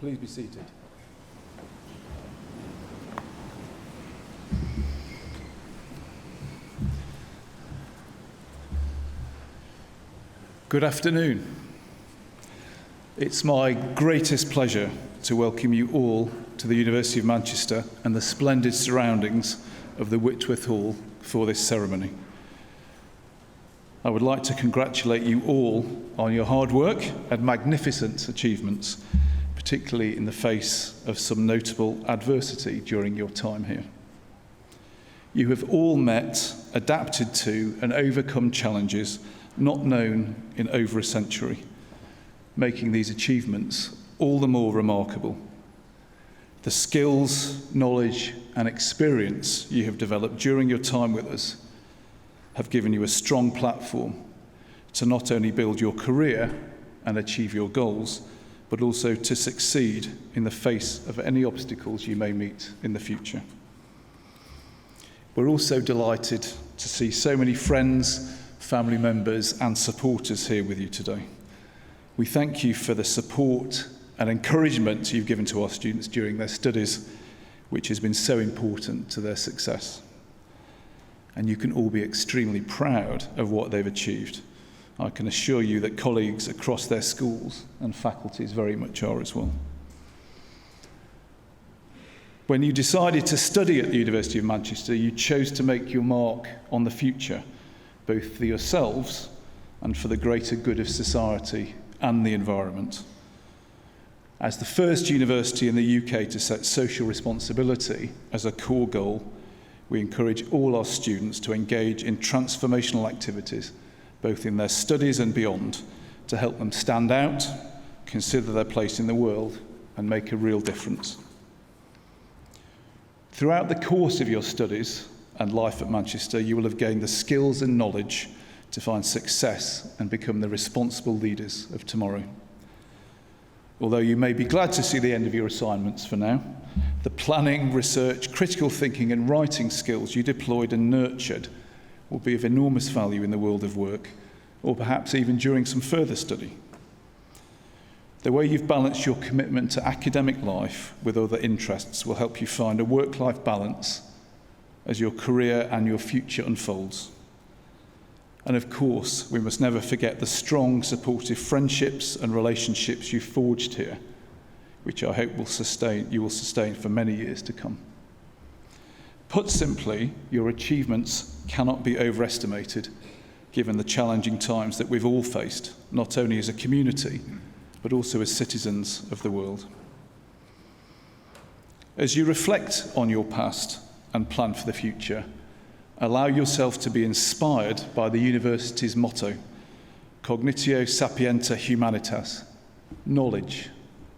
Please be seated. Good afternoon. It's my greatest pleasure to welcome you all to the University of Manchester and the splendid surroundings of the Whitworth Hall for this ceremony. I would like to congratulate you all on your hard work and magnificent achievements, particularly in the face of some notable adversity during your time here. You have all met, adapted to, and overcome challenges not known in over a century, making these achievements all the more remarkable. The skills, knowledge, and experience you have developed during your time with us have given you a strong platform to not only build your career and achieve your goals, but also to succeed in the face of any obstacles you may meet in the future. We're also delighted to see so many friends, family members and supporters here with you today. We thank you for the support and encouragement you've given to our students during their studies, which has been so important to their success. And you can all be extremely proud of what they've achieved. I can assure you that colleagues across their schools and faculties very much are as well. When you decided to study at the University of Manchester, you chose to make your mark on the future, both for yourselves and for the greater good of society and the environment. As the first university in the UK to set social responsibility as a core goal, we encourage all our students to engage in transformational activities, both in their studies and beyond, to help them stand out, consider their place in the world, and make a real difference. Throughout the course of your studies and life at Manchester, you will have gained the skills and knowledge to find success and become the responsible leaders of tomorrow. Although you may be glad to see the end of your assignments for now, the planning, research, critical thinking and writing skills you deployed and nurtured will be of enormous value in the world of work, or perhaps even during some further study. The way you've balanced your commitment to academic life with other interests will help you find a work-life balance as your career and your future unfolds. And of course, we must never forget the strong, supportive friendships and relationships you forged here, which I hope you will sustain for many years to come. Put simply, your achievements cannot be overestimated, given the challenging times that we've all faced, not only as a community, but also as citizens of the world. As you reflect on your past and plan for the future, allow yourself to be inspired by the university's motto, Cognitio Sapienta Humanitas, knowledge,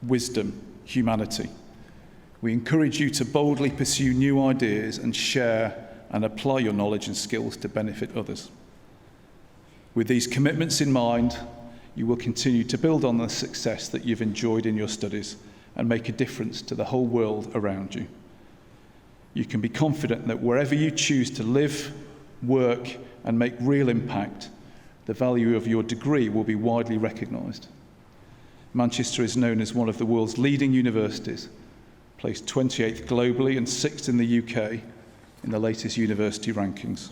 wisdom, humanity. We encourage you to boldly pursue new ideas and share and apply your knowledge and skills to benefit others. With these commitments in mind, you will continue to build on the success that you've enjoyed in your studies and make a difference to the whole world around you. You can be confident that wherever you choose to live, work, and make real impact, the value of your degree will be widely recognised. Manchester is known as one of the world's leading universities, placed 28th globally and 6th in the UK in the latest university rankings.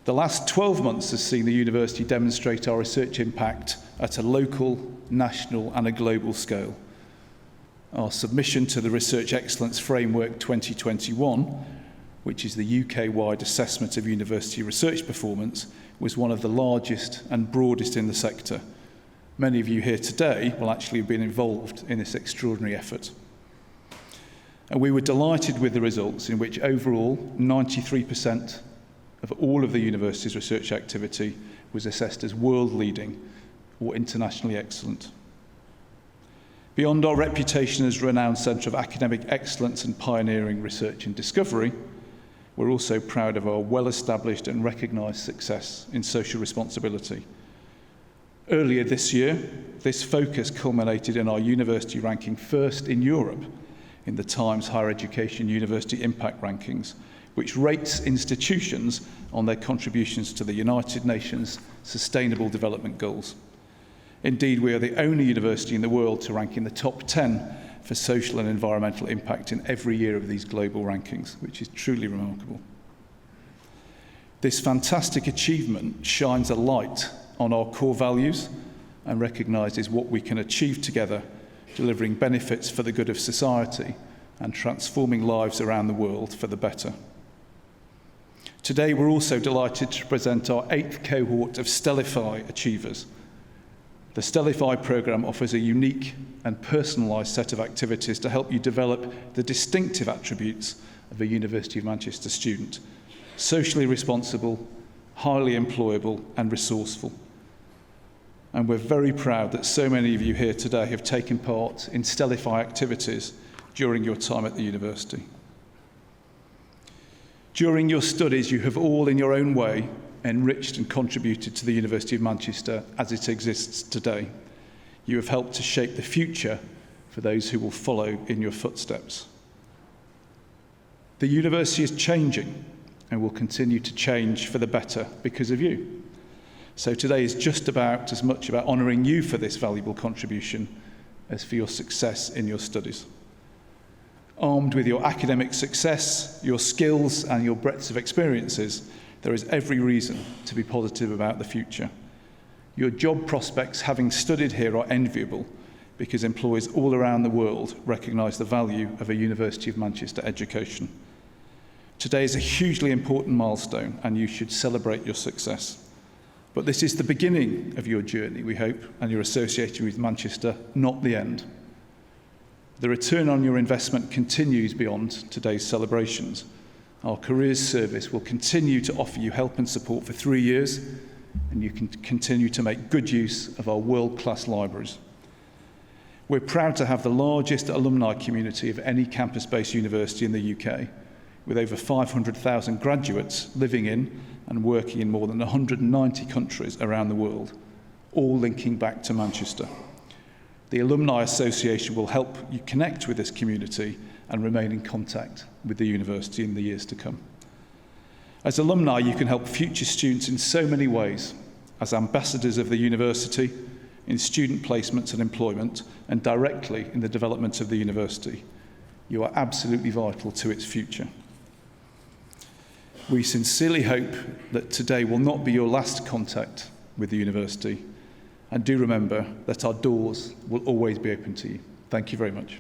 The last 12 months has seen the university demonstrate our research impact at a local, national, and a global scale. Our submission to the Research Excellence Framework 2021, which is the UK-wide assessment of university research performance, was one of the largest and broadest in the sector. Many of you here today will actually have been involved in this extraordinary effort. And we were delighted with the results, in which overall 93% of all of the university's research activity was assessed as world-leading or internationally excellent. Beyond our reputation as a renowned centre of academic excellence and pioneering research and discovery, we're also proud of our well-established and recognised success in social responsibility. Earlier this year, this focus culminated in our university ranking first in Europe in the Times Higher Education University Impact Rankings, which rates institutions on their contributions to the United Nations Sustainable Development Goals. Indeed, we are the only university in the world to rank in the top 10 for social and environmental impact in every year of these global rankings, which is truly remarkable. This fantastic achievement shines a light on our core values and recognises what we can achieve together, delivering benefits for the good of society and transforming lives around the world for the better. Today, we're also delighted to present our 8th cohort of Stellify achievers. The Stellify programme offers a unique and personalised set of activities to help you develop the distinctive attributes of a University of Manchester student: socially responsible, highly employable and resourceful. And we're very proud that so many of you here today have taken part in Stellify activities during your time at the university. During your studies, you have all, in your own way, enriched and contributed to the University of Manchester as it exists today. You have helped to shape the future for those who will follow in your footsteps. The university is changing and will continue to change for the better because of you. So today is just about as much about honouring you for this valuable contribution as for your success in your studies. Armed with your academic success, your skills and your breadth of experiences, there is every reason to be positive about the future. Your job prospects, having studied here, are enviable because employers all around the world recognise the value of a University of Manchester education. Today is a hugely important milestone and you should celebrate your success. But this is the beginning of your journey, we hope, and your association with Manchester, not the end. The return on your investment continues beyond today's celebrations. Our careers service will continue to offer you help and support for 3 years, and you can continue to make good use of our world-class libraries. We're proud to have the largest alumni community of any campus-based university in the UK, with over 500,000 graduates living in and working in more than 190 countries around the world, all linking back to Manchester. The Alumni Association will help you connect with this community and remain in contact with the university in the years to come. As alumni, you can help future students in so many ways, as ambassadors of the university, in student placements and employment, and directly in the development of the university. You are absolutely vital to its future. We sincerely hope that today will not be your last contact with the university, and do remember that our doors will always be open to you. Thank you very much.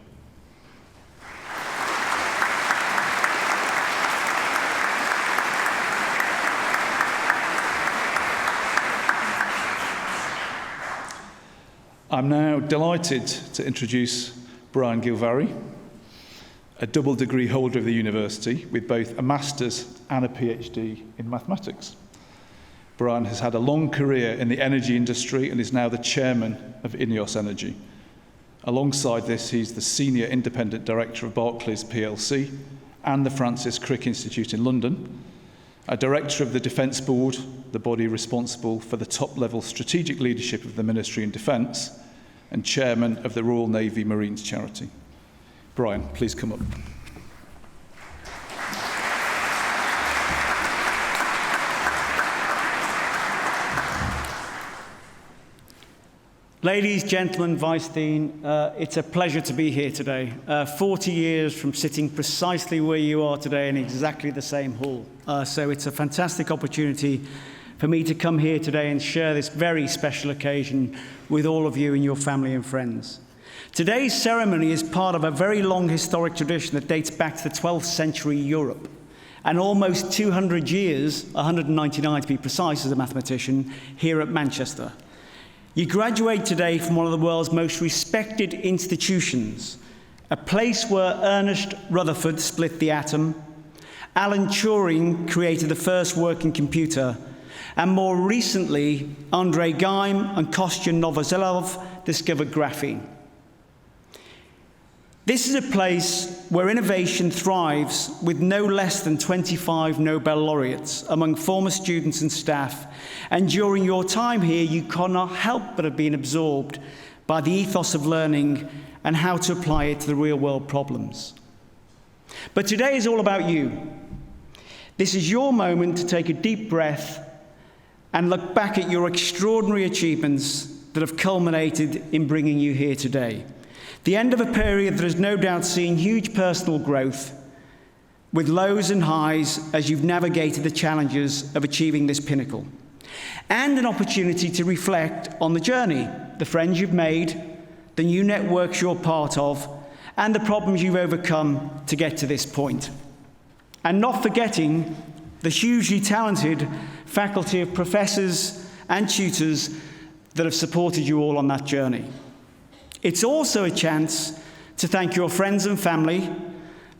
I'm now delighted to introduce Brian Gilvary, a double degree holder of the university with both a master's and a PhD in mathematics. Brian has had a long career in the energy industry and is now the chairman of INEOS Energy. Alongside this, he's the senior independent director of Barclays PLC and the Francis Crick Institute in London, a director of the Defence Board, the body responsible for the top-level strategic leadership of the Ministry in Defence, and chairman of the Royal Navy Marines charity. Brian, please come up. Ladies, gentlemen, Vice Dean, it's a pleasure to be here today. 40 years from sitting precisely where you are today in exactly the same hall. So it's a fantastic opportunity for me to come here today and share this very special occasion with all of you and your family and friends. Today's ceremony is part of a very long historic tradition that dates back to the 12th century Europe. And almost 200 years, 199 to be precise as a mathematician, here at Manchester. You graduate today from one of the world's most respected institutions, a place where Ernest Rutherford split the atom, Alan Turing created the first working computer, and more recently, Andrei Geim and Kostya Novoselov discovered graphene. This is a place where innovation thrives with no less than 25 Nobel laureates among former students and staff. And during your time here, you cannot help but have been absorbed by the ethos of learning and how to apply it to the real-world problems. But today is all about you. This is your moment to take a deep breath and look back at your extraordinary achievements that have culminated in bringing you here today. The end of a period that has no doubt seen huge personal growth, with lows and highs as you've navigated the challenges of achieving this pinnacle. And an opportunity to reflect on the journey, the friends you've made, the new networks you're part of, and the problems you've overcome to get to this point. And not forgetting the hugely talented faculty of professors and tutors that have supported you all on that journey. It's also a chance to thank your friends and family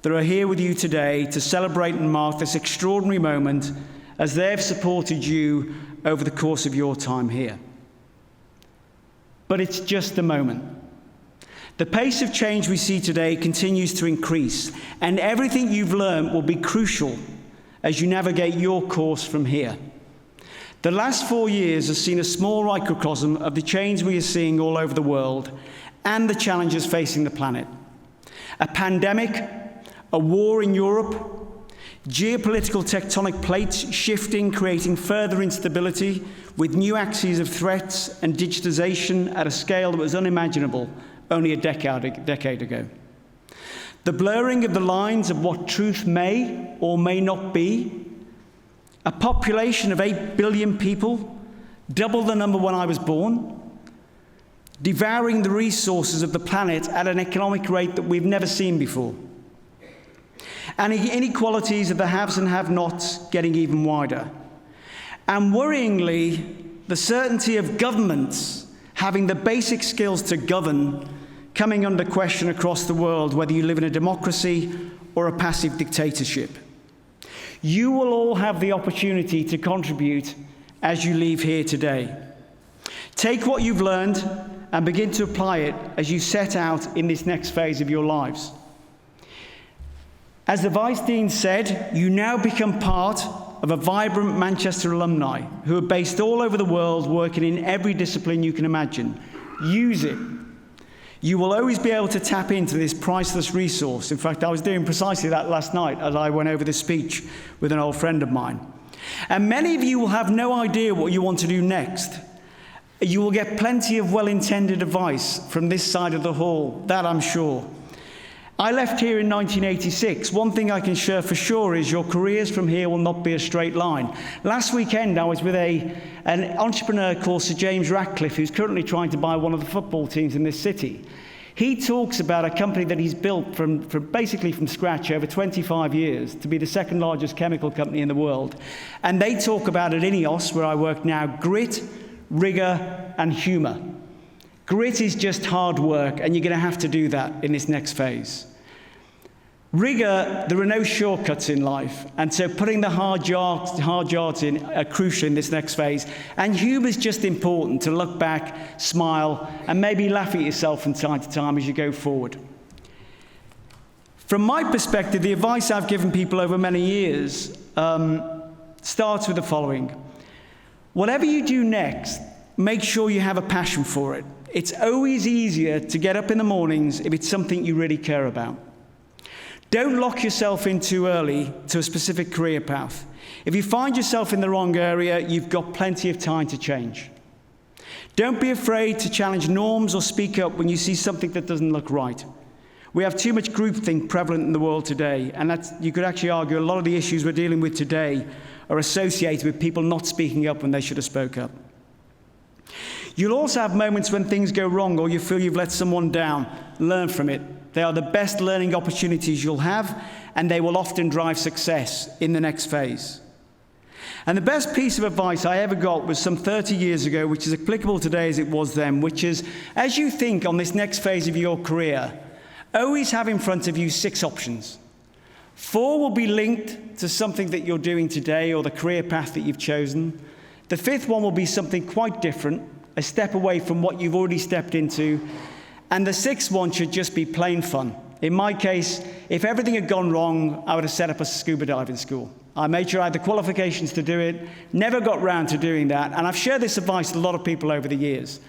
that are here with you today to celebrate and mark this extraordinary moment as they've supported you over the course of your time here. But it's just a moment. The pace of change we see today continues to increase, and everything you've learned will be crucial as you navigate your course from here. The last 4 years has seen a small microcosm of the change we are seeing all over the world and the challenges facing the planet. A pandemic, a war in Europe, geopolitical tectonic plates shifting, creating further instability with new axes of threats and digitization at a scale that was unimaginable only a decade ago. The blurring of the lines of what truth may or may not be. A population of 8 billion people, double the number when I was born, devouring the resources of the planet at an economic rate that we've never seen before. And inequalities of the haves and have-nots getting even wider. And worryingly, the certainty of governments having the basic skills to govern coming under question across the world, whether you live in a democracy or a passive dictatorship. You will all have the opportunity to contribute as you leave here today. Take what you've learned and begin to apply it as you set out in this next phase of your lives. As the Vice Dean said, you now become part of a vibrant Manchester alumni who are based all over the world, working in every discipline you can imagine. Use it. You will always be able to tap into this priceless resource. In fact, I was doing precisely that last night as I went over this speech with an old friend of mine. And many of you will have no idea what you want to do next. You will get plenty of well-intended advice from this side of the hall, that I'm sure. I left here in 1986. One thing I can share for sure is your careers from here will not be a straight line. Last weekend, I was with an entrepreneur called Sir James Ratcliffe, who's currently trying to buy one of the football teams in this city. He talks about a company that he's built from basically from scratch over 25 years to be the second largest chemical company in the world. And they talk about at INEOS, where I work now, grit, rigor, and humour. Grit is just hard work, and you're going to have to do that in this next phase. Rigor, there are no shortcuts in life, and so putting the hard yards in are crucial in this next phase. And humour is just important, to look back, smile, and maybe laugh at yourself from time to time as you go forward. From my perspective, the advice I've given people over many years starts with the following. Whatever you do next, make sure you have a passion for it. It's always easier to get up in the mornings if it's something you really care about. Don't lock yourself in too early to a specific career path. If you find yourself in the wrong area, you've got plenty of time to change. Don't be afraid to challenge norms or speak up when you see something that doesn't look right. We have too much groupthink prevalent in the world today, and you could actually argue a lot of the issues we're dealing with today are associated with people not speaking up when they should have spoke up. You'll also have moments when things go wrong or you feel you've let someone down. Learn from it. They are the best learning opportunities you'll have, and they will often drive success in the next phase. And the best piece of advice I ever got was some 30 years ago, which is applicable today as it was then, which is, as you think on this next phase of your career, always have in front of you 6 options. 4 will be linked to something that you're doing today or the career path that you've chosen. The 5th one will be something quite different, a step away from what you've already stepped into. And the 6th one should just be plain fun. In my case, if everything had gone wrong, I would have set up a scuba diving school. I made sure I had the qualifications to do it, never got round to doing that, and I've shared this advice with a lot of people over the years.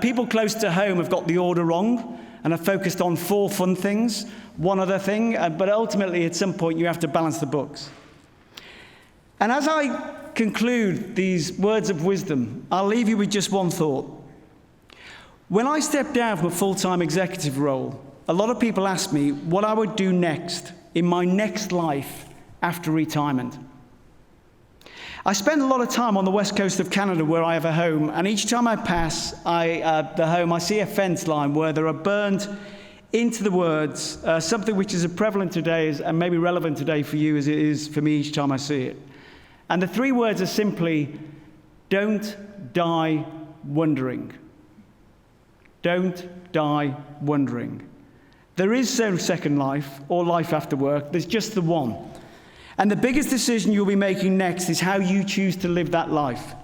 People close to home have got the order wrong and have focused on 4 fun things, one other thing, but ultimately at some point you have to balance the books. And as I conclude these words of wisdom, I'll leave you with just one thought. When I stepped down from a full-time executive role, a lot of people asked me what I would do next in my next life after retirement. I spend a lot of time on the west coast of Canada where I have a home, and each time I pass the home, I see a fence line where there are burned into the words something which is as prevalent today and maybe relevant today for you as it is for me each time I see it. And the 3 words are simply, don't die wondering. Don't die wondering. There is no second life or life after work. There's just the one. And the biggest decision you'll be making next is how you choose to live that life.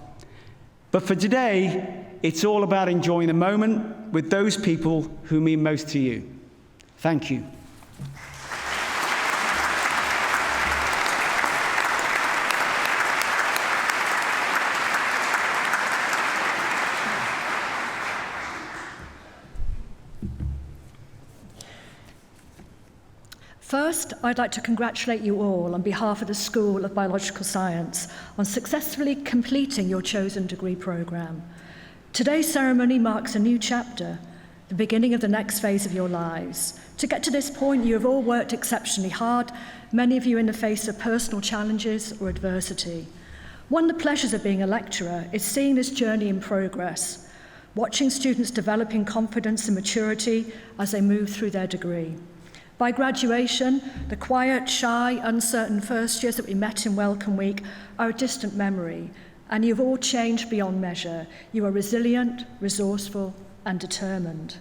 But for today, it's all about enjoying the moment with those people who mean most to you. Thank you. First, I'd like to congratulate you all on behalf of the School of Biological Science on successfully completing your chosen degree programme. Today's ceremony marks a new chapter, the beginning of the next phase of your lives. To get to this point, you have all worked exceptionally hard, many of you in the face of personal challenges or adversity. One of the pleasures of being a lecturer is seeing this journey in progress, watching students developing confidence and maturity as they move through their degree. By graduation, the quiet, shy, uncertain first years that we met in Welcome Week are a distant memory, and you've all changed beyond measure. You are resilient, resourceful, and determined.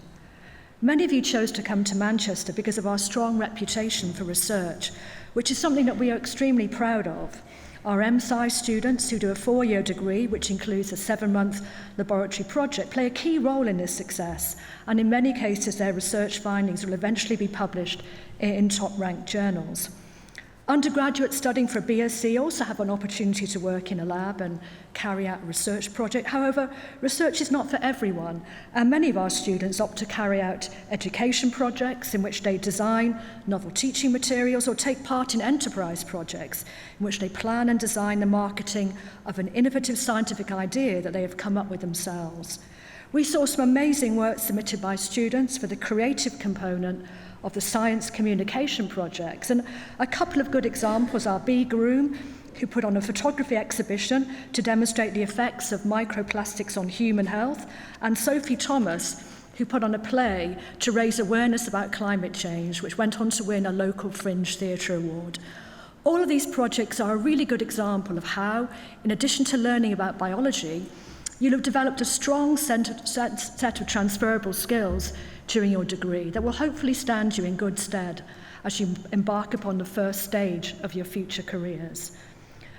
Many of you chose to come to Manchester because of our strong reputation for research, which is something that we are extremely proud of. Our MSci students, who do a 4-year degree, which includes a 7-month laboratory project, play a key role in this success, and in many cases their research findings will eventually be published in top-ranked journals. Undergraduates studying for a BSc also have an opportunity to work in a lab and carry out a research project. However, research is not for everyone, and many of our students opt to carry out education projects in which they design novel teaching materials or take part in enterprise projects in which they plan and design the marketing of an innovative scientific idea that they have come up with themselves. We saw some amazing work submitted by students for the creative component of the science communication projects. And a couple of good examples are Bea Groom, who put on a photography exhibition to demonstrate the effects of microplastics on human health, and Sophie Thomas, who put on a play to raise awareness about climate change, which went on to win a local Fringe Theatre Award. All of these projects are a really good example of how, in addition to learning about biology, you'll have developed a strong set of transferable skills during your degree that will hopefully stand you in good stead as you embark upon the first stage of your future careers.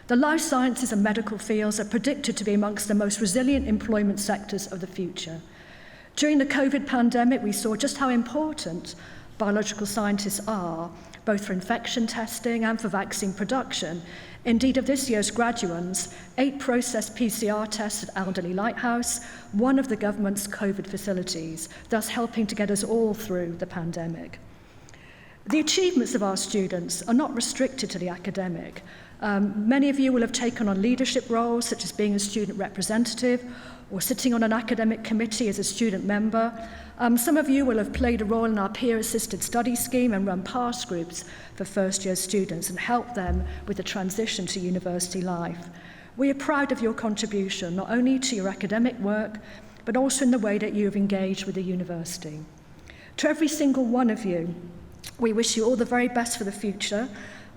The life sciences and medical fields are predicted to be amongst the most resilient employment sectors of the future. During the COVID pandemic, we saw just how important biological scientists are, both for infection testing and for vaccine production. Indeed, of this year's graduates, 8 processed PCR tests at Alderley Lighthouse, one of the government's COVID facilities, thus helping to get us all through the pandemic. The achievements of our students are not restricted to the academic. Many of you will have taken on leadership roles, such as being a student representative or sitting on an academic committee as a student member. Some of you will have played a role in our peer-assisted study scheme and run PASS groups for first-year students and helped them with the transition to university life. We are proud of your contribution, not only to your academic work, but also in the way that you have engaged with the university. To every single one of you, we wish you all the very best for the future,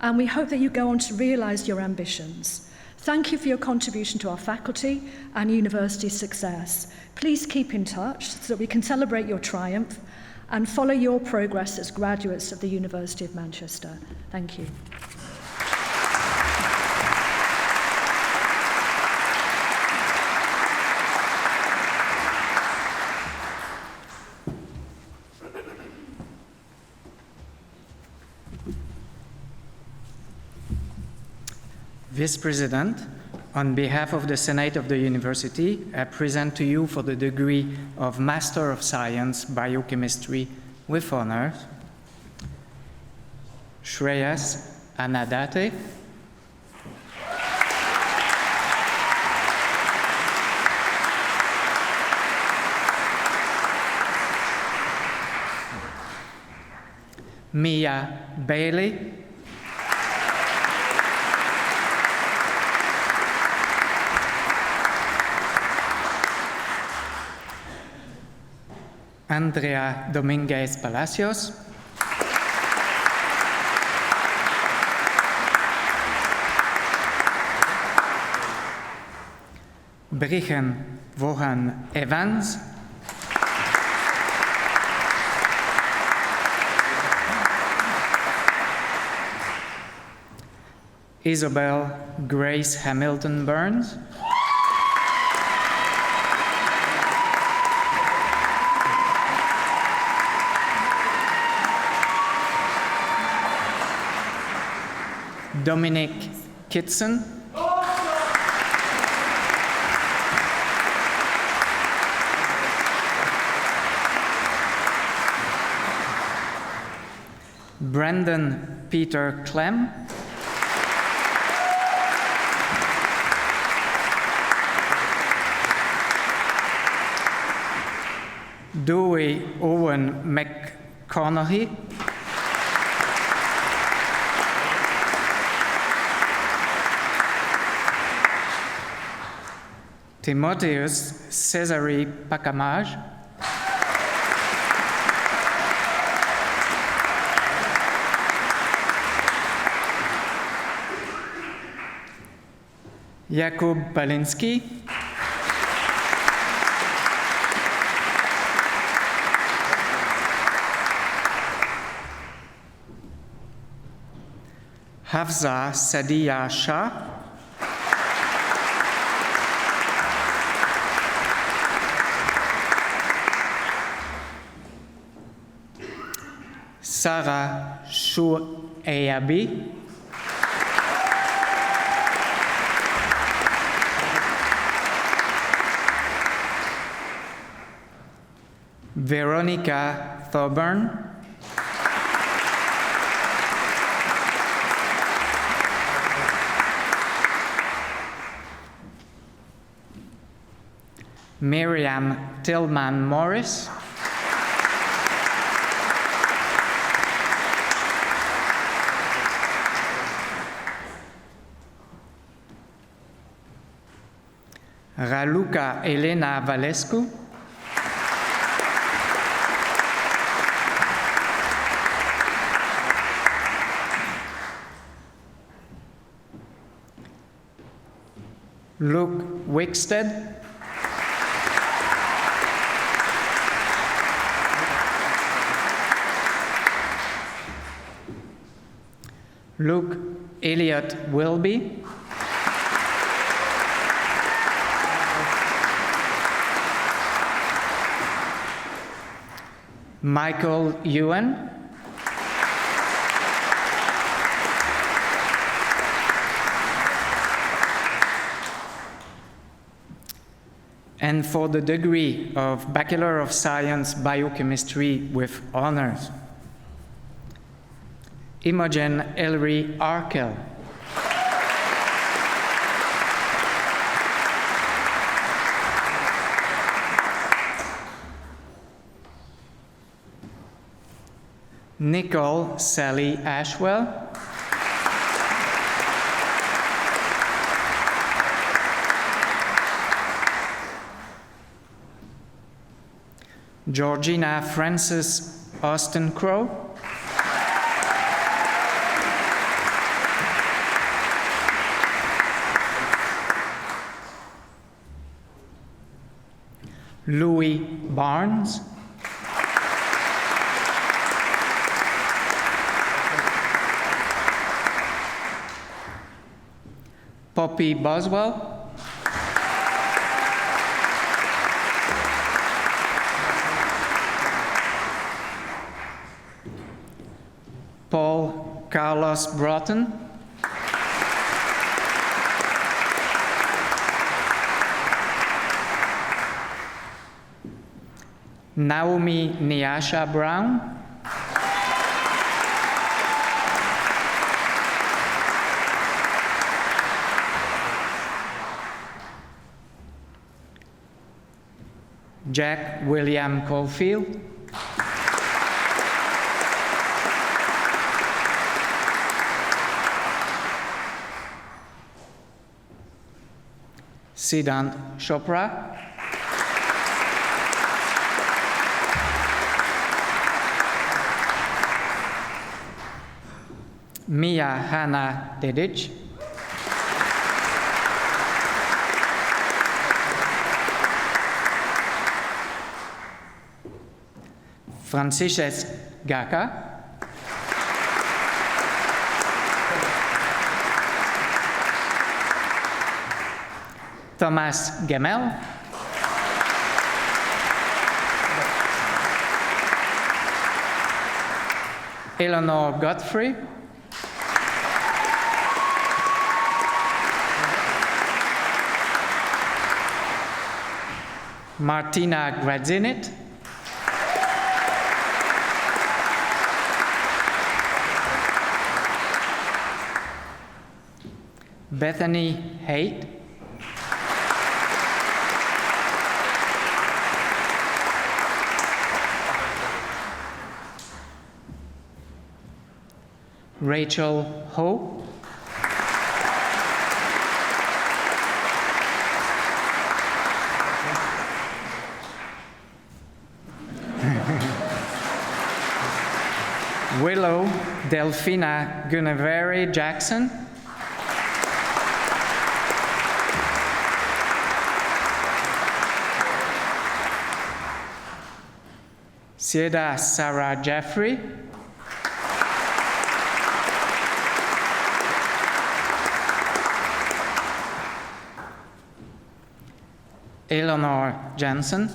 and we hope that you go on to realise your ambitions. Thank you for your contribution to our faculty and university success. Please keep in touch so that we can celebrate your triumph and follow your progress as graduates of the University of Manchester. Thank you. Vice President, on behalf of the Senate of the University, I present to you for the degree of Master of Science, Biochemistry with honors, Shreyas Anadate, Mia Bailey, Andrea Dominguez Palacios, Briggen Vaughan Evans, Isabel Grace Hamilton Burns, Dominic Kitson, Brandon Peter Clem, Dewey Owen McConaughey, Timotheus Cesare Pacamage, Jakub Balinski, Hafsa Sadia Shah, Sarah Shuayabi, Veronica Thorburn, Miriam Tillman Morris, Raluca Elena Valescu, Luke Wickstead, Luke Elliott Wilby, Michael Ewan, and for the degree of Bachelor of Science Biochemistry with honors, Imogen Ellery Arkell, Nicole Sally Ashwell, Georgina Frances Austin Crow, Louis Barnes, Poppy Boswell, Paul Carlos Broughton, Naomi Nyasha Brown, Jack William Caulfield, Siddhant Chopra, Mia Hanna Dedic, Francisek Gaka, Thomas Gemel, Eleanor Godfrey, Martina Gradzinit, Bethany Haight, Rachel Ho, Willow Delphina Gunaveri Jackson, Sieda Sarah Jeffrey, Eleanor Jensen,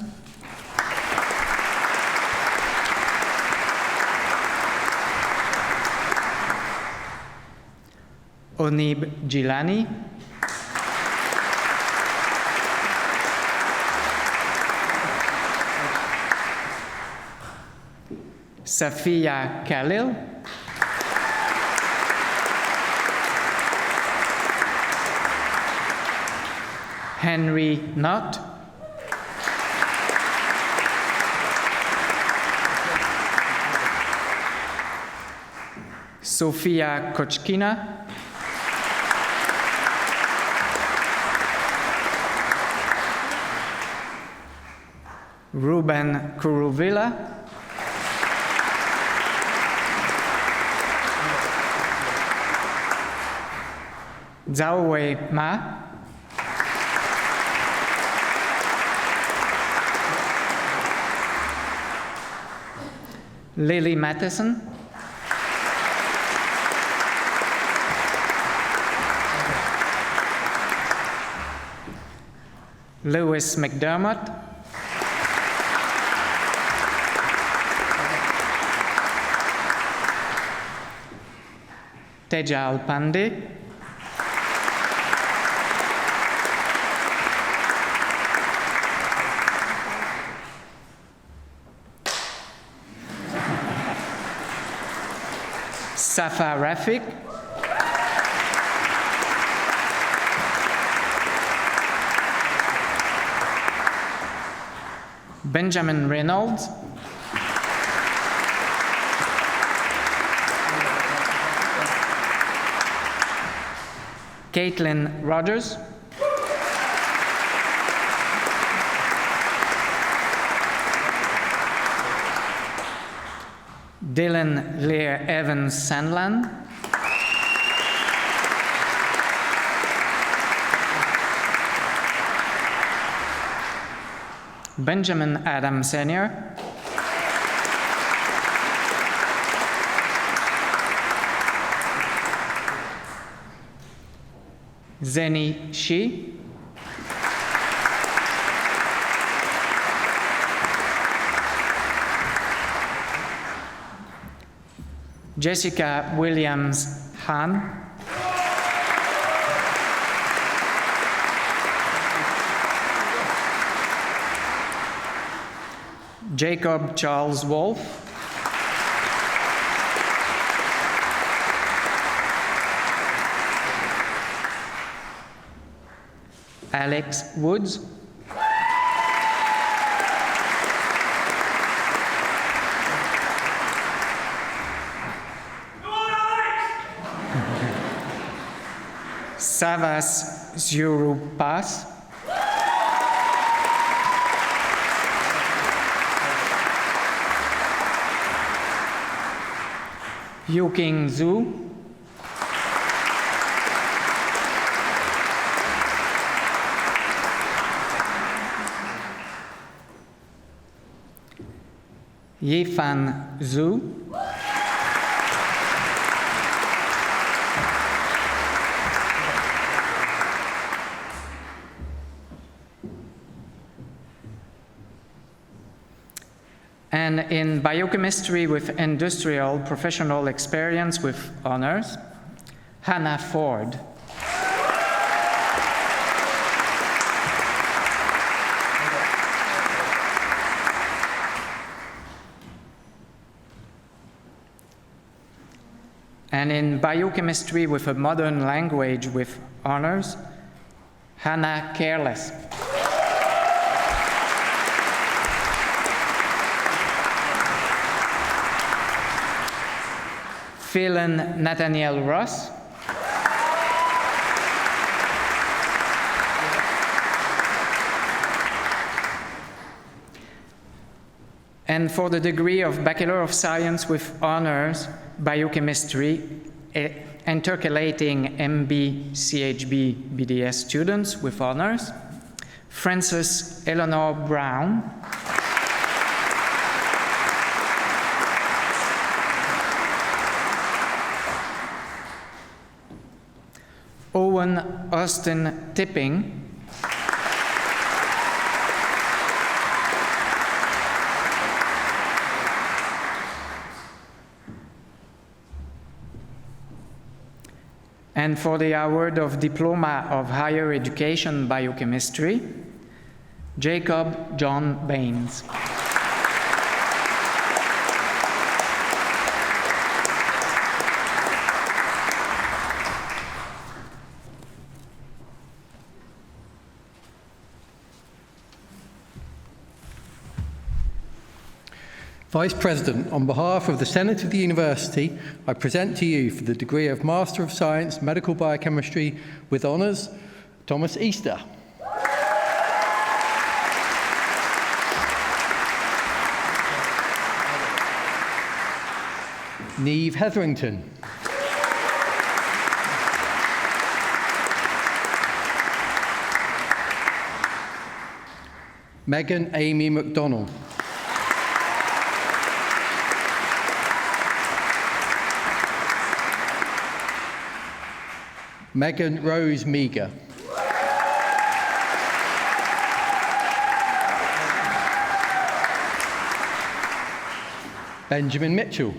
Onib Gilani, Safia Khalil, Henry Knott, Sofia Kochkina, Ruben Kuruvilla, Zhaowei Ma, Lily Matheson, Lewis McDermott, Tejal Pandey, Safa Rafiq, Benjamin Reynolds, Caitlin Rogers, Dylan Lear Evans Sandland, Benjamin Adam Senior, Zeni Shi, Jessica Williams Han, Jacob Charles Wolfe, Alex Woods, Savas Zuru Pass, Yuqing Zhu, Yifan Zhu, and in biochemistry with industrial professional experience with honors, Hannah Ford. And in biochemistry with a modern language with honors, Hannah Careless. Phelan Nathaniel Ross. And for the degree of Bachelor of Science with honors, biochemistry, intercalating MB, CHB, BDS students with honors, Frances Eleanor Brown. Owen Austin Tipping. And for the award of Diploma of Higher Education Biochemistry, Jacob John Baines. Vice President, on behalf of the Senate of the University, I present to you for the degree of Master of Science, Medical Biochemistry with honours, Thomas Easter. Neve Hetherington. Megan Amy McDonald. Megan Rose Meager. Benjamin Mitchell.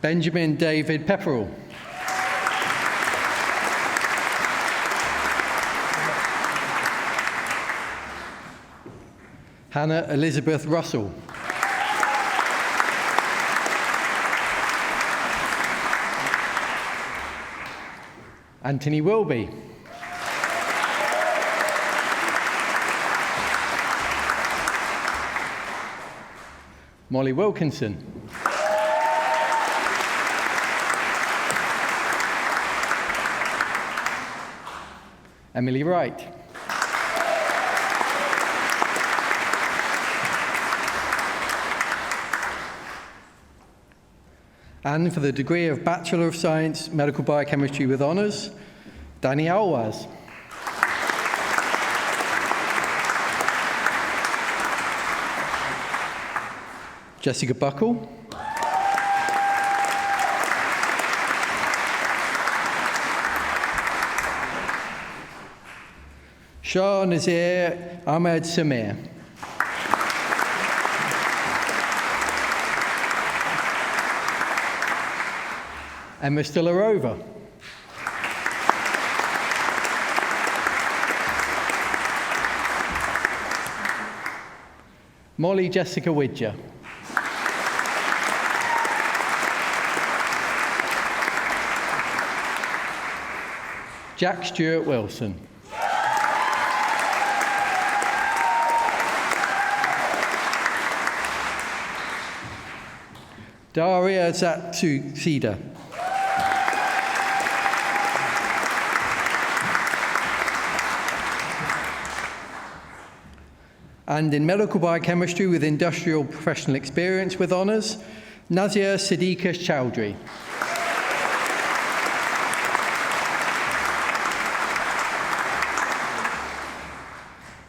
Benjamin David Pepperell. Hannah Elizabeth Russell. Anthony Wilby. Molly Wilkinson. Emily Wright. And for the degree of Bachelor of Science, Medical Biochemistry with honours, Danny Alwaz. Jessica Buckle. Shah Nazir Ahmed Samir. Emma Stilarova. Molly Jessica Widger. Jack Stewart Wilson. Daria Zatsutsida. And in medical biochemistry with industrial professional experience with honours, Nazia Siddiqa Chowdhury.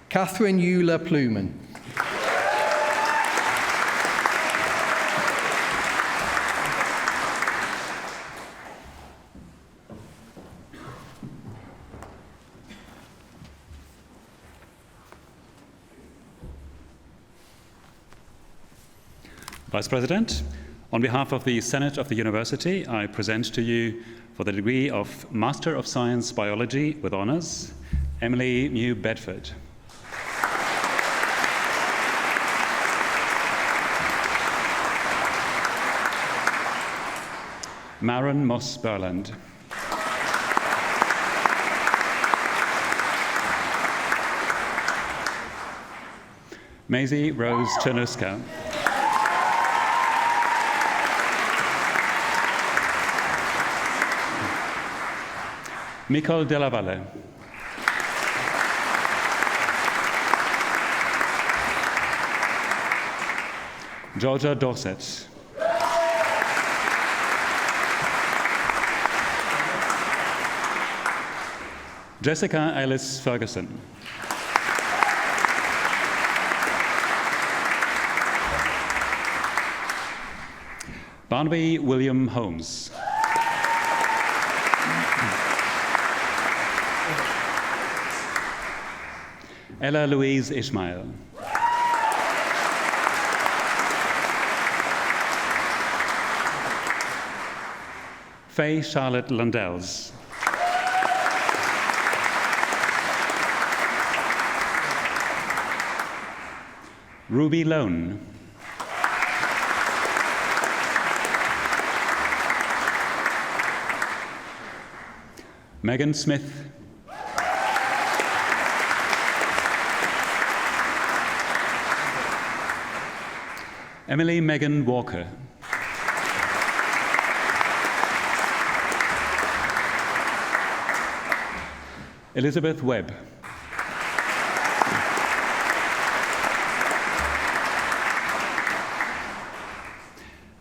Catherine Euler Pluman. Vice President, on behalf of the Senate of the University, I present to you for the degree of Master of Science Biology with Honours, Emily New Bedford. Maren Moss Burland. Maisie Rose Chernuska. Nicole Della Valle. Georgia Dorset. Jessica Alice Ferguson. Barnaby William Holmes. Ella Louise Ishmael. Faye Charlotte Lundells. Ruby Lone. Megan Smith. Emily Megan Walker. Elizabeth Webb.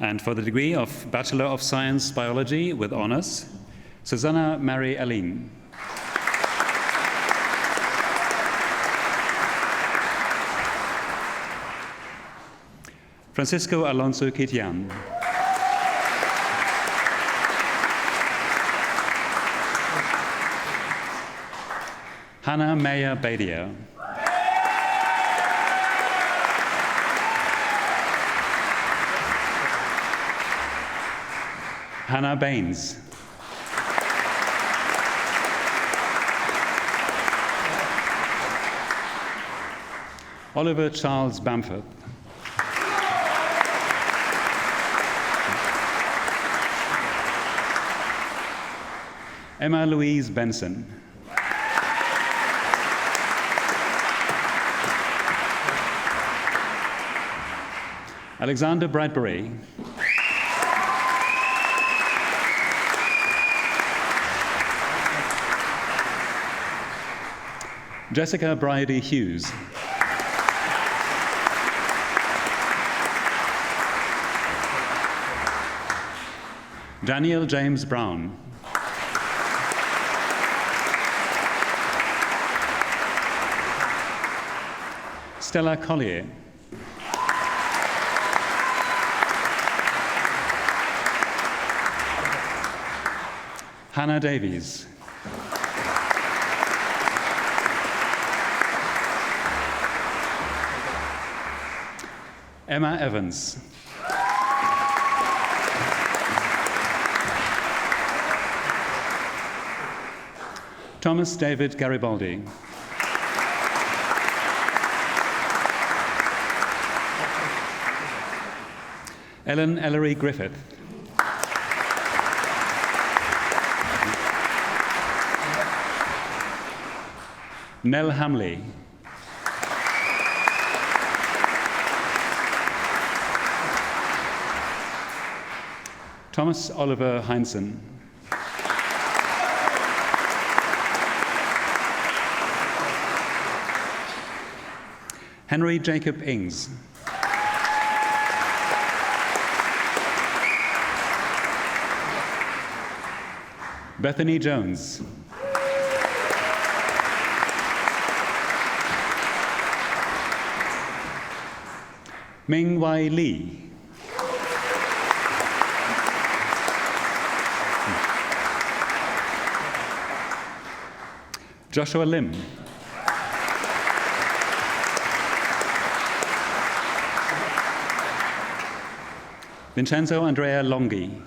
And for the degree of Bachelor of Science Biology with Honours, Susanna Mary Aline. Francisco Alonso Kitian. Hannah Maya Badia. Hannah Baines. Oliver Charles Bamford. Emma Louise Benson. Alexander Bradbury. Jessica Bridie Hughes. Daniel James Brown. Stella Collier. Hannah Davies. Emma Evans. Thomas David Garibaldi. Ellen Ellery Griffith. Nell Hamley. Thomas Oliver Heinzen. Henry Jacob Ings. Bethany Jones. Ming Wai Lee. Joshua Lim. Vincenzo Andrea Longhi.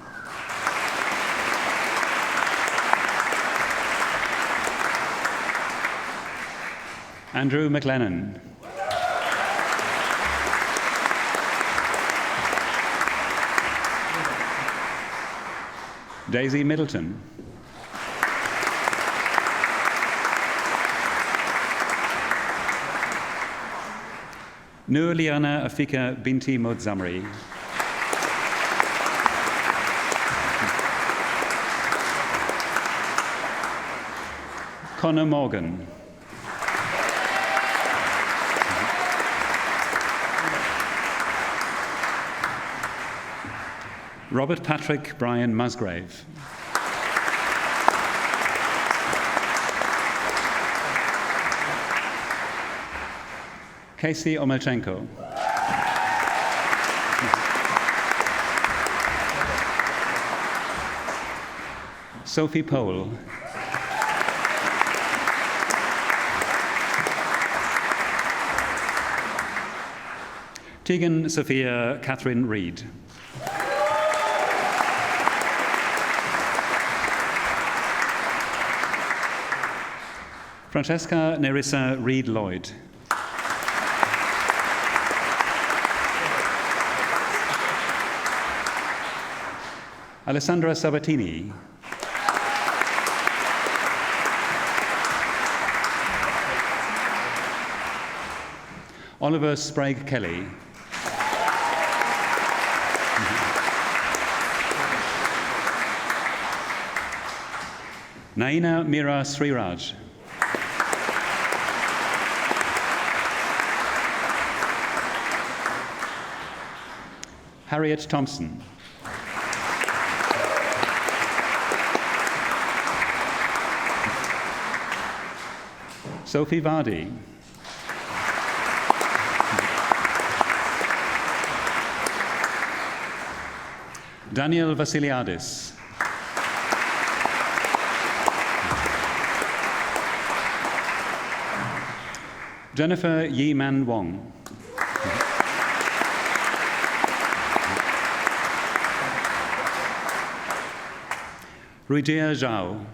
Andrew McLennan. Daisy Middleton. Nur Liana Afika Binti Modzamri. Connor Morgan. Robert Patrick Brian Musgrave. Casey Omelchenko. Sophie Pohl. Tegan Sophia Catherine Reed. Francesca Nerissa Reed Lloyd. Alessandra Sabatini. Oliver Sprague Kelly. Naina Mira Sriraj. Harriet Thompson. Sophie Vardy. Daniel Vassiliadis. Jennifer Yi Man Wong. Ruijia Zhao.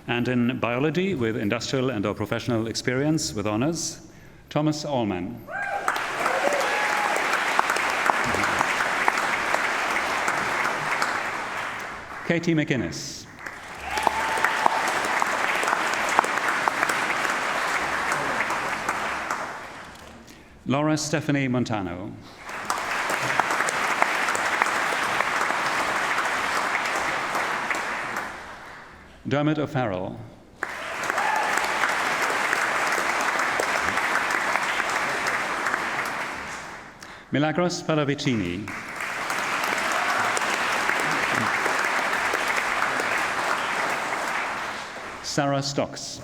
And in biology with industrial and/or professional experience with honors, Thomas Allman. Katie McInnes. Laura Stephanie Montano. Dermot O'Farrell. Milagros Pallavicini. Sarah Stocks.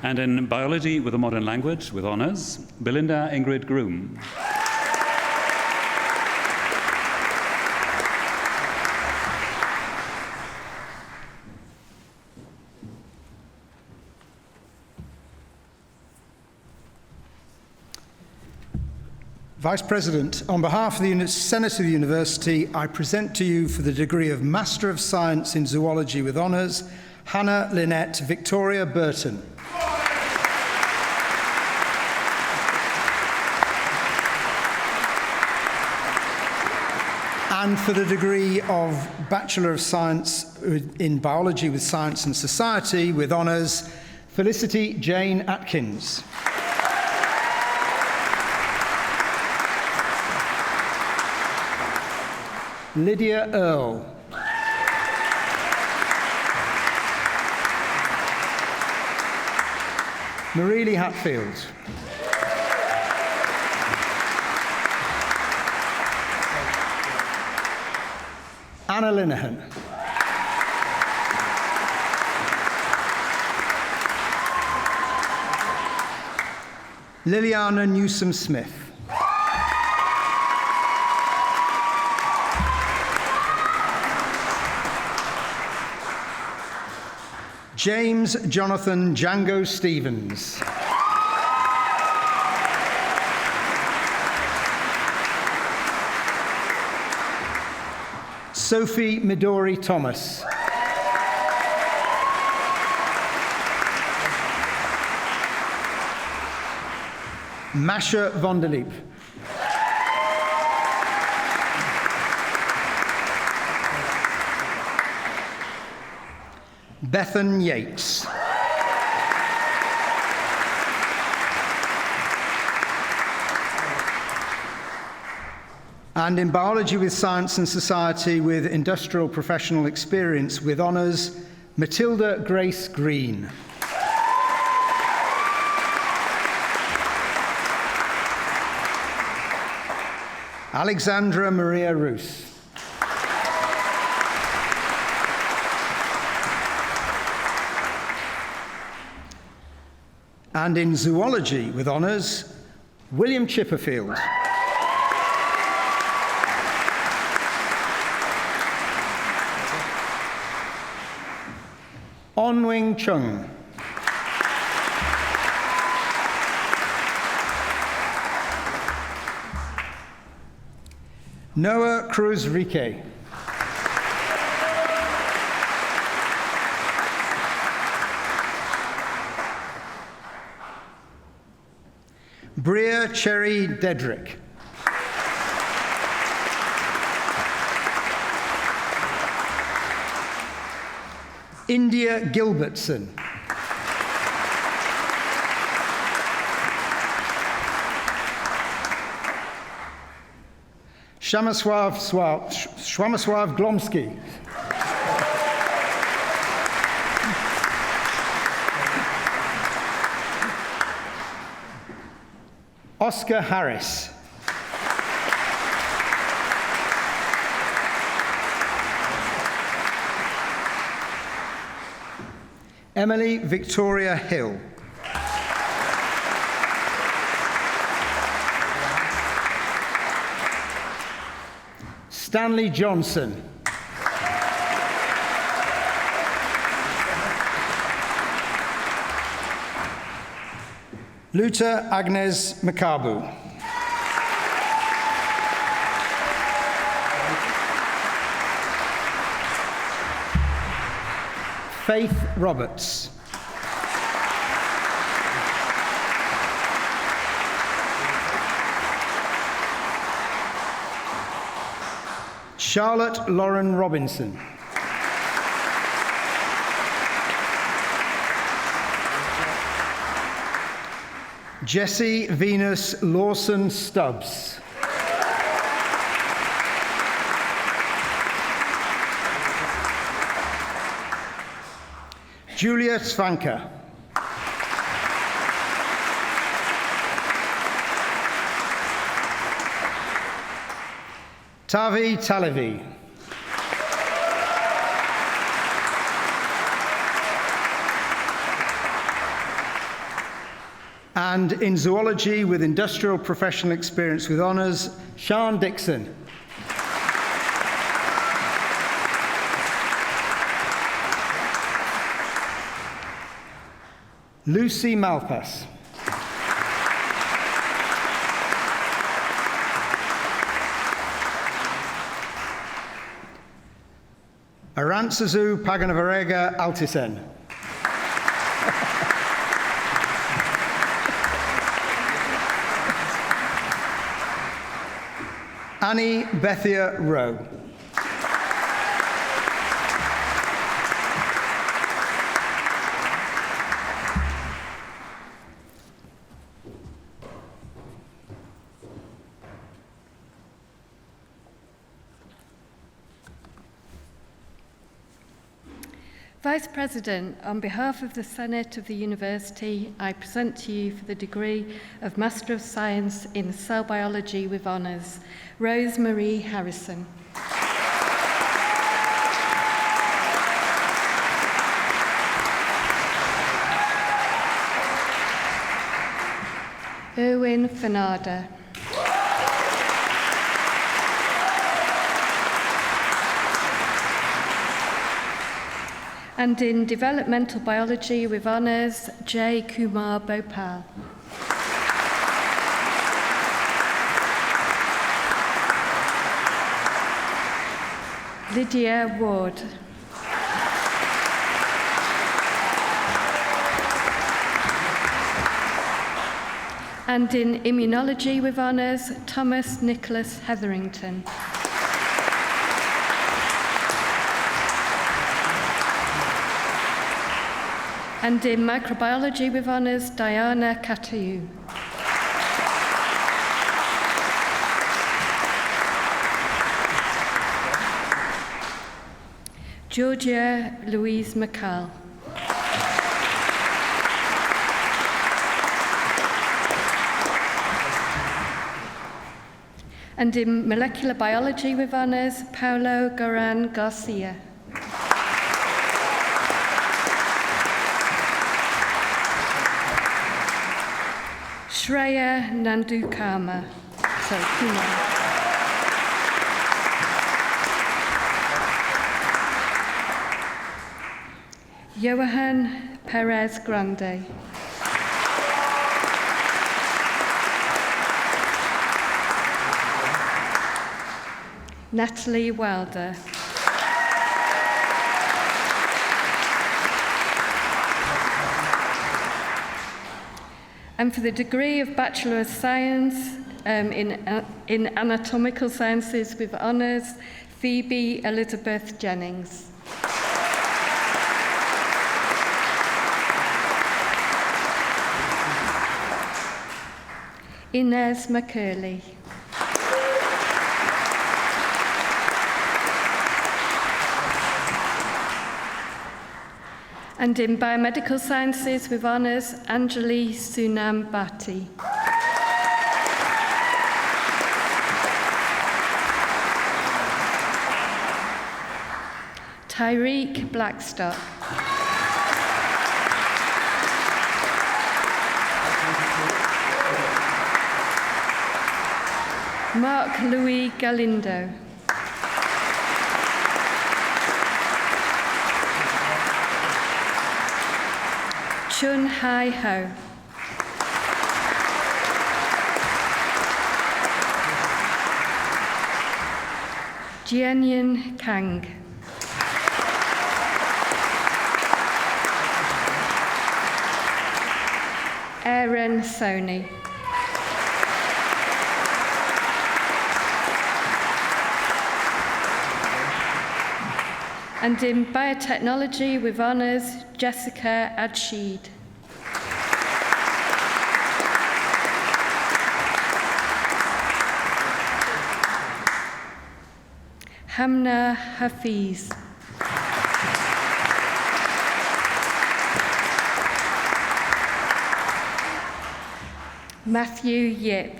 And in biology with a modern language with honors, Belinda Ingrid Groom. Vice President, on behalf of the Senate of the University, I present to you for the degree of Master of Science in Zoology with honours, Hannah Lynette Victoria Burton. And for the degree of Bachelor of Science in Biology with Science and Society with honours, Felicity Jane Atkins. Lydia Earle. Marie Hatfield. Anna Linehan. Liliana Newsom-Smith. James Jonathan Django Stevens. Sophie Midori Thomas. Masha Vonderleep. Bethan Yates. And in Biology with Science and Society with industrial professional experience with honours, Matilda Grace Green. Alexandra Maria Roos. And in Zoology with honours, William Chipperfield. Onwing Chung. Noah Cruz Rique. Bria Cherry Dedrick. India Gilbertson. Shwamaswav Glomsky. Oscar Harris. Emily Victoria Hill. Stanley Johnson. Luta Agnes Makabu. Faith Roberts. Charlotte Lauren Robinson. Jessie Venus Lawson Stubbs. Julia Svanka. Tavi Talevi. And in Zoology with industrial professional experience with honours, Sian Dixon. Lucy Malpass. Arantzazu Paganavarega Altisen. Annie Bethia Rowe. Vice President, on behalf of the Senate of the University, I present to you for the degree of Master of Science in Cell Biology with Honours, Rose Marie Harrison. Erwin Fernada. And in Developmental Biology with Honours, J. Kumar Bhopal. Lydia Ward. And in Immunology with Honours, Thomas Nicholas Hetherington. And in Microbiology with Honours, Diana Katayu. Georgia Louise McCall. And in Molecular Biology with Honours, Paulo Garan Garcia. Shreya Kumar. Johan Perez Grande. Natalie Wilder. And for the degree of Bachelor of Science in Anatomical Sciences with Honours, Phoebe Elizabeth Jennings. Inez McCurley. And in Biomedical Sciences with Honours, Anjali Sunam Bhatti. Tyreek Blackstock. Mark Louis Galindo. Chun Hai Ho. Jianyan Kang. Aaron Soni. And in Biotechnology with Honours, Jessica Adsheed. Hamna Hafiz. Matthew Yip.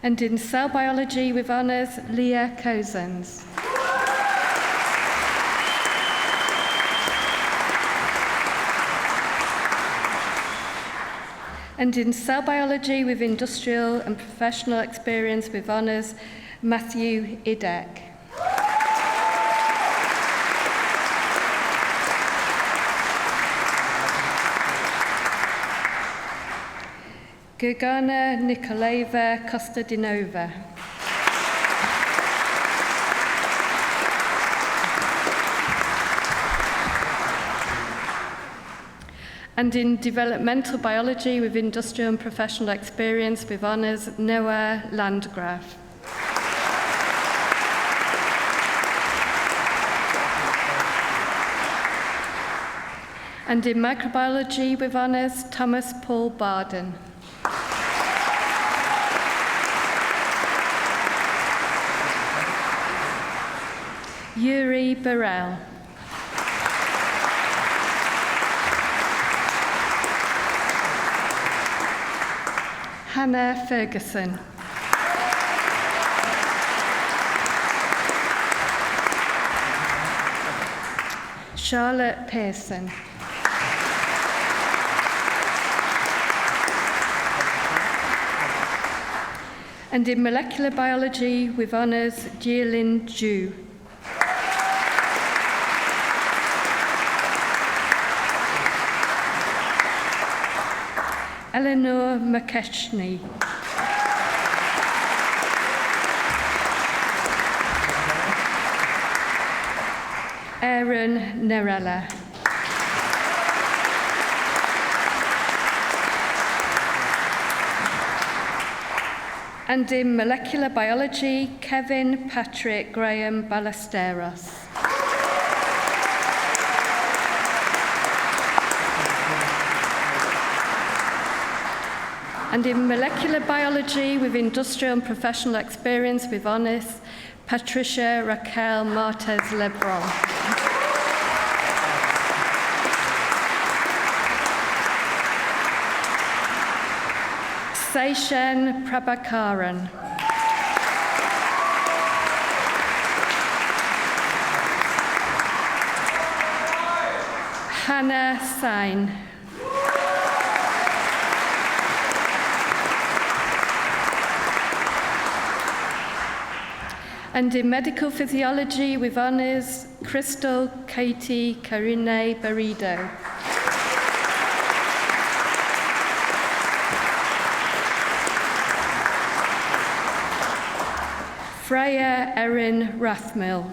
And in Cell Biology with Honours, Leah Cozens. And in Cell Biology with Industrial and Professional Experience with Honours, Matthew Idek. Gurgana Nikolaeva Kostadinova. And in Developmental Biology with Industrial and Professional Experience with Honours, Noah Landgraf. And in Microbiology with Honours, Thomas Paul Barden. Yuri Burrell. Hannah Ferguson. Charlotte Pearson. And in molecular biology with honours, Jialin Zhu. Eleanor McKechnie. Aaron Nerella. And in molecular biology, Kevin Patrick Graham Ballesteros. And in molecular biology with industrial and professional experience with honours, Patricia Raquel Martez Lebron. Seishen Prabhakaran. Hannah Sain. And in medical physiology with honours, Crystal Katie Karine Barido. Freya Erin Rathmill.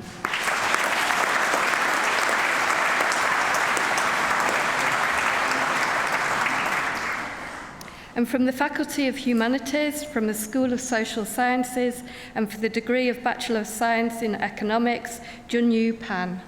And from the Faculty of Humanities, from the School of Social Sciences, and for the degree of Bachelor of Science in Economics, Junyu Pan.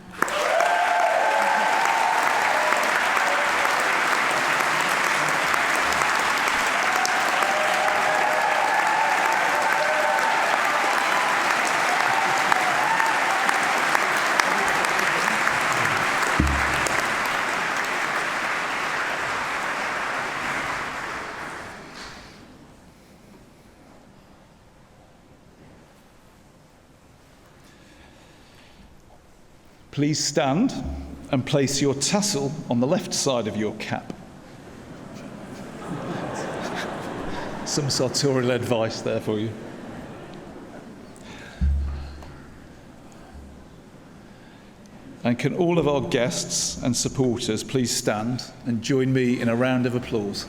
Please stand and place your tassel on the left side of your cap. Some sartorial advice there for you. And can all of our guests and supporters please stand and join me in a round of applause.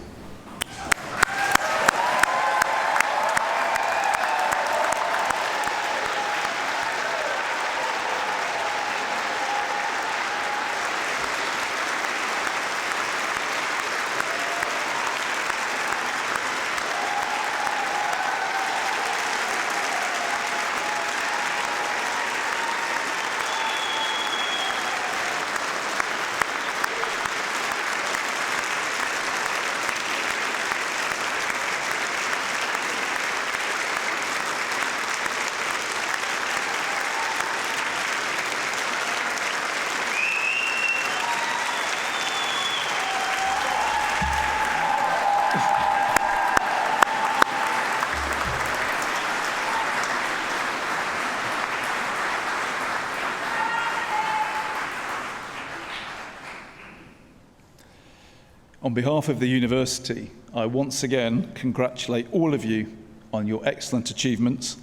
On behalf of the university, I once again congratulate all of you on your excellent achievements,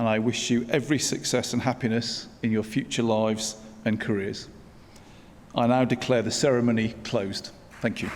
and I wish you every success and happiness in your future lives and careers. I now declare the ceremony closed. Thank you.